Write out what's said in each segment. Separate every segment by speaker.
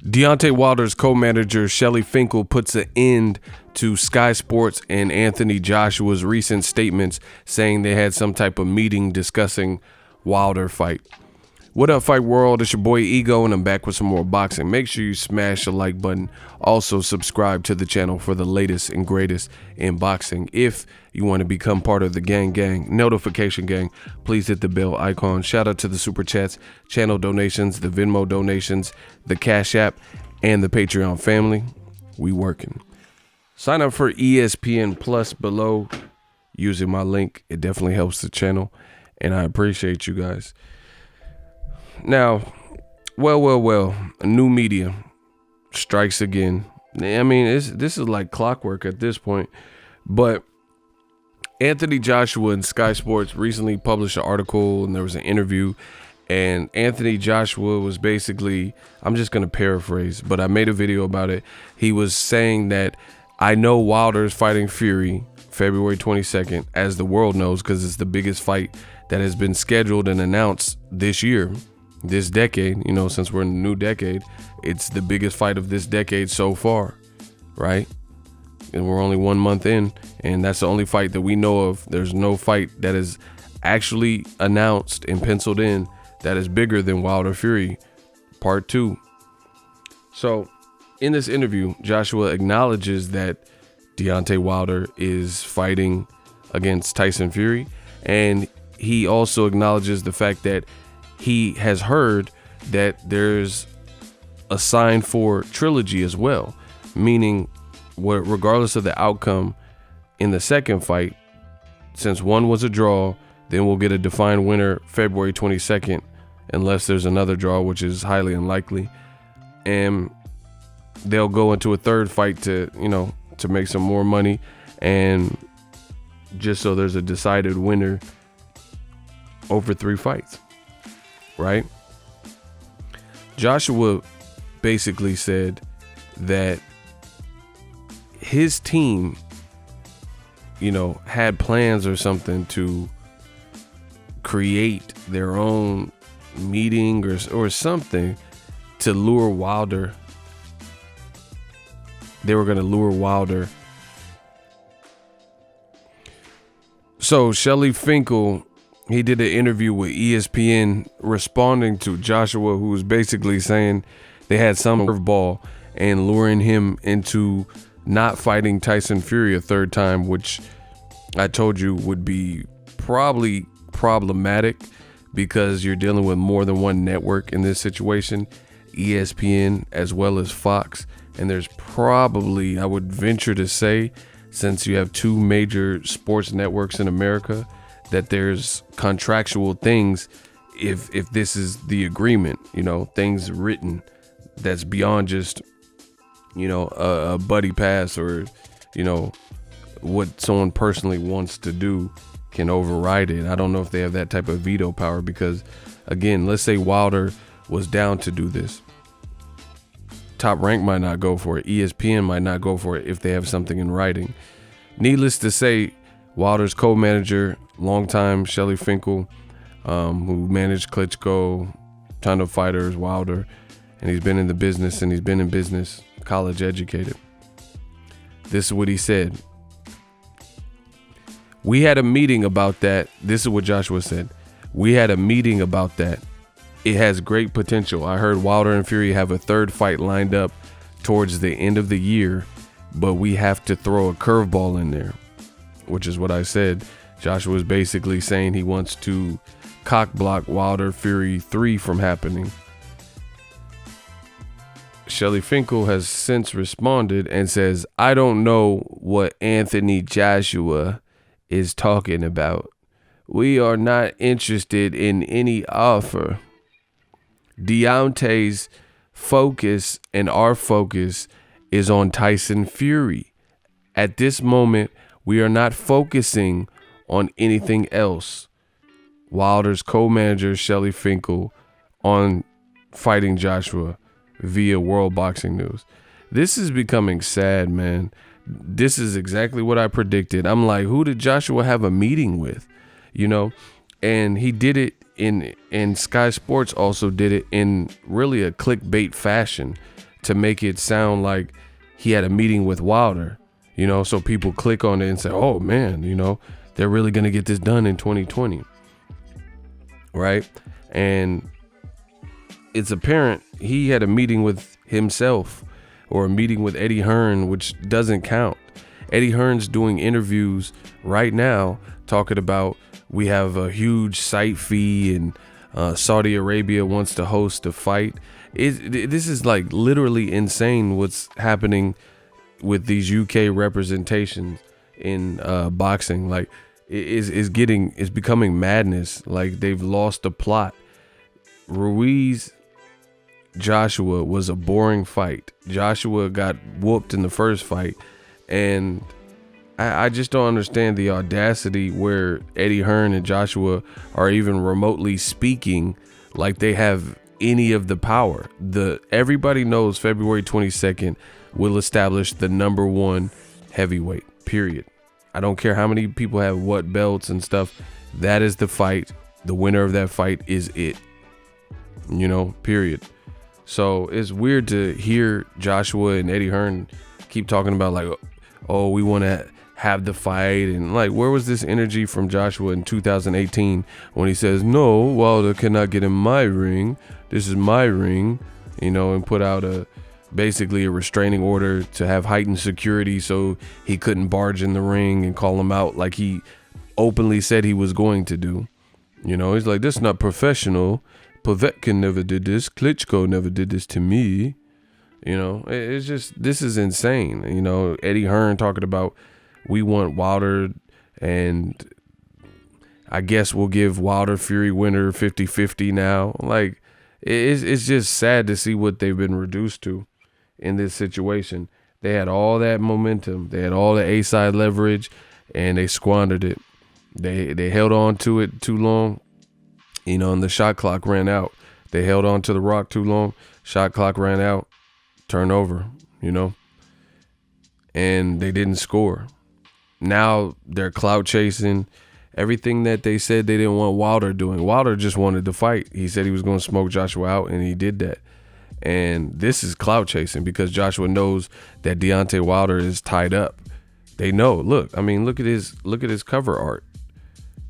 Speaker 1: Deontay Wilder's co-manager Shelly Finkel puts an end to Sky Sports and Anthony Joshua's recent statements saying they had some type of meeting discussing Wilder fight. What up, fight world? It's your boy Ego, and I'm back with some more boxing. Make sure you smash the like button. Also subscribe to the channel for the latest and greatest in boxing. If you want to become part of the gang notification gang, please hit the bell icon. Shout out to the super chats, channel donations, the Venmo donations, the Cash App, and the Patreon family. We working. Sign up for ESPN Plus below using my link. It definitely helps the channel, and I appreciate you guys. Now, well, a new media strikes again. I mean, this is like clockwork at this point. But Anthony Joshua and Sky Sports recently published an article, and there was an interview. And Anthony Joshua was basically, I'm just going to paraphrase, but I made a video about it. He was saying that I know Wilder's fighting Fury February 22nd, as the world knows, because it's the biggest fight that has been scheduled and announced this year. This decade, since we're in the new decade, it's the biggest fight of this decade so far, right? And we're only 1 month in, and that's the only fight that we know of. There's no fight that is actually announced and penciled in that is bigger than Wilder Fury Part 2. So in this interview, Joshua acknowledges that Deontay Wilder is fighting against Tyson Fury, and he also acknowledges the fact that he has heard that there's a sign for trilogy as well, meaning regardless of the outcome in the second fight, since one was a draw, then we'll get a defined winner February 22nd, unless there's another draw, which is highly unlikely. And they'll go into a third fight to make some more money, and just so there's a decided winner over 3 fights. Right? Joshua basically said that his team, had plans or something to create their own meeting or something to lure Wilder. They were going to lure Wilder. So Shelly Finkel, he did an interview with ESPN responding to Joshua, who was basically saying they had some curveball and luring him into not fighting Tyson Fury a third time, which I told you would be probably problematic because you're dealing with more than one network in this situation, ESPN as well as Fox. And there's probably, I would venture to say, since you have 2 major sports networks in America, that there's contractual things if this is the agreement, things written that's beyond just, a buddy pass or, what someone personally wants to do can override it. I don't know if they have that type of veto power because, again, let's say Wilder was down to do this. Top Rank might not go for it. ESPN might not go for it if they have something in writing. Needless to say, Wilder's co-manager, longtime Shelly Finkel, who managed Klitschko, ton of fighters, Wilder, and he's been in the business and he's been in business, college educated. This is what he said. We had a meeting about that. This is what Joshua said. We had a meeting about that. It has great potential. I heard Wilder and Fury have a third fight lined up towards the end of the year, but we have to throw a curveball in there, which is what I said. Joshua is basically saying he wants to cock block Wilder Fury 3 from happening. Shelly Finkel has since responded and says, I don't know what Anthony Joshua is talking about. We are not interested in any offer. Deontay's focus and our focus is on Tyson Fury. At this moment, we are not focusing on anything else. Wilder's co-manager Shelly Finkel on Fighting Joshua via World Boxing News. This is becoming sad, man. This is exactly what I predicted. I'm like, who did Joshua have a meeting with? You know, and he did it in Sky Sports also did it in really a clickbait fashion to make it sound like he had a meeting with Wilder, you know, so people click on it and say, oh man, you know, they're really going to get this done in 2020. Right. And it's apparent he had a meeting with himself or a meeting with Eddie Hearn, which doesn't count. Eddie Hearn's doing interviews right now talking about we have a huge site fee and Saudi Arabia wants to host a fight. This is like literally insane what's happening with these UK representations in boxing. Like it's becoming madness. Like they've lost the plot. Ruiz Joshua was a boring fight. Joshua got whooped in the first fight, and I just don't understand the audacity where Eddie Hearn and Joshua are even remotely speaking like they have any of the power. Everybody knows February 22nd will establish the number one heavyweight, period. I don't care how many people have what belts and stuff. That is the fight. The winner of that fight is it, you know, period. So it's weird to hear Joshua and Eddie Hearn keep talking about like, oh, we want to have the fight, and like, where was this energy from Joshua in 2018 when he says, no, Wilder cannot get in my ring, this is my ring, you know, and put out basically a restraining order to have heightened security so he couldn't barge in the ring and call him out like he openly said he was going to do. You know, he's like, this is not professional. Povetkin never did this. Klitschko never did this to me. You know, it's just, this is insane. You know, Eddie Hearn talking about we want Wilder, and I guess we'll give Wilder Fury winner 50-50 now. Like, it's just sad to see what they've been reduced to in this situation. They had all that momentum. They had all the A-side leverage, and they squandered it. They held on to it too long, you know, and the shot clock ran out. They held on to the rock too long. Shot clock ran out. Turnover, you know, and they didn't score. Now they're clout chasing. Everything that they said they didn't want Wilder doing. Wilder just wanted to fight. He said he was going to smoke Joshua out, and he did that. And this is clout chasing because Joshua knows that Deontay Wilder is tied up. They know. Look at his cover art.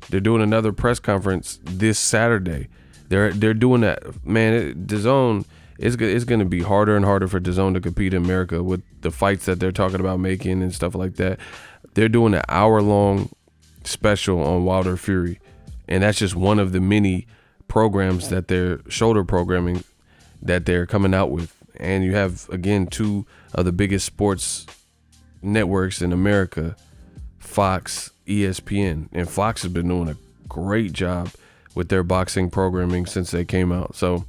Speaker 1: They're doing another press conference this Saturday. They're doing that. Man, DAZN, it's going to be harder and harder for DAZN to compete in America with the fights that they're talking about making and stuff like that. They're doing an hour-long special on Wilder Fury, and that's just one of the many programs that they're shoulder programming that they're coming out with. And you have, again, two of the biggest sports networks in America, Fox, ESPN, and Fox has been doing a great job with their boxing programming since they came out. So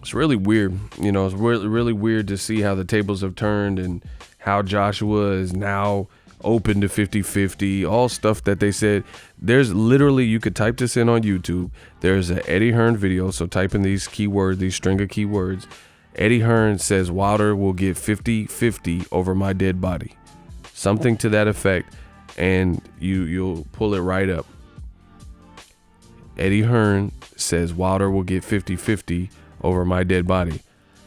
Speaker 1: it's really weird. You know, it's really, really weird to see how the tables have turned and how Joshua is now open to 50-50, all stuff that they said. There's literally, you could type this in on YouTube. There's an Eddie Hearn video. So type in these keywords, these string of keywords. Eddie Hearn says Wilder will get 50-50 over my dead body. Something to that effect. And you'll pull it right up. Eddie Hearn says Wilder will get 50-50 over my dead body.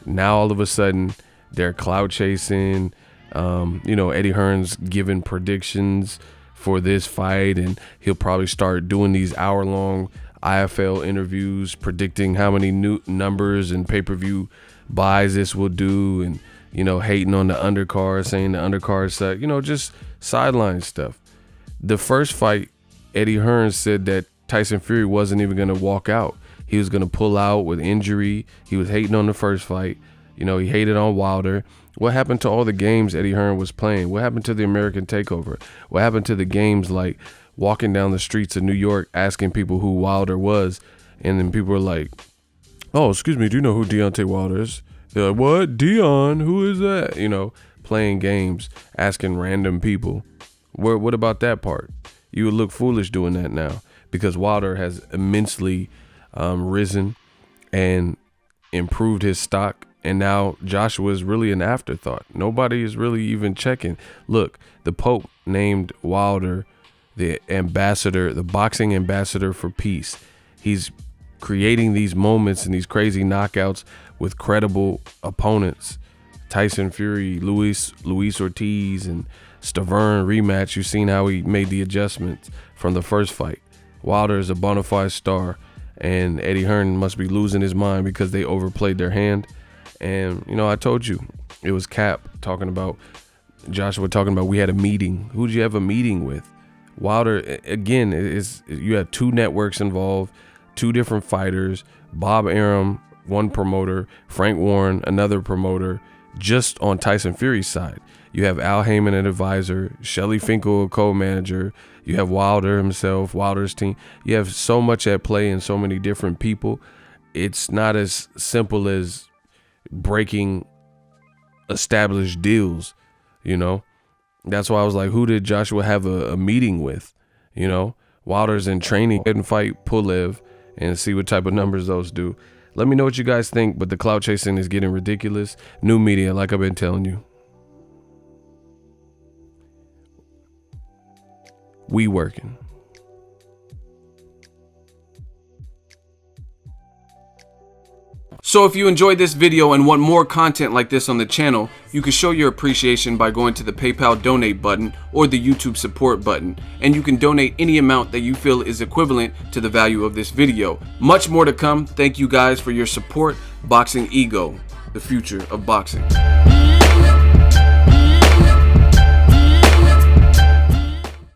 Speaker 1: Now all of a sudden they're clout chasing. You know, Eddie Hearn's giving predictions for this fight, and he'll probably start doing these hour-long IFL interviews predicting how many new numbers and pay-per-view buys this will do, and, you know, hating on the undercard, saying the undercard suck, you know, just sideline stuff. The first fight, Eddie Hearn said that Tyson Fury wasn't even going to walk out. He was going to pull out with injury. He was hating on the first fight. You know, he hated on Wilder. What happened to all the games Eddie Hearn was playing? What happened to the American Takeover? What happened to the games like walking down the streets of New York asking people who Wilder was, and then people were like, oh, excuse me, do you know who Deontay Wilder is? They're like, what? Dion? Who is that? You know, playing games, asking random people. What about that part? You would look foolish doing that now because Wilder has immensely risen and improved his stock And now Joshua is really an afterthought. Nobody is really even checking. Look, the Pope named Wilder the ambassador, the boxing ambassador for peace. He's creating these moments and these crazy knockouts with credible opponents. Tyson Fury, Luis Ortiz, and Stavern rematch. You've seen how he made the adjustments from the first fight. Wilder is a bona fide star, and Eddie Hearn must be losing his mind because they overplayed their hand. And, you know, I told you, it was Cap talking about, Joshua talking about, we had a meeting. Who'd you have a meeting with? Wilder, again, you have two networks involved, two different fighters, Bob Arum, one promoter, Frank Warren, another promoter, just on Tyson Fury's side. You have Al Heyman, an advisor, Shelly Finkel, a co-manager. You have Wilder himself, Wilder's team. You have so much at play and so many different people. It's not as simple as breaking established deals, you know. That's why I was like, who did Joshua have a meeting with? You know, Wilder's in training, couldn't fight Pulev, and see what type of numbers those do. Let me know what you guys think, but the clout chasing is getting ridiculous. New media, like I've been telling you. We working.
Speaker 2: So if you enjoyed this video and want more content like this on the channel, you can show your appreciation by going to the PayPal donate button or the YouTube support button, and you can donate any amount that you feel is equivalent to the value of this video. Much more to come. Thank you guys for your support. Boxing Ego, the future of boxing.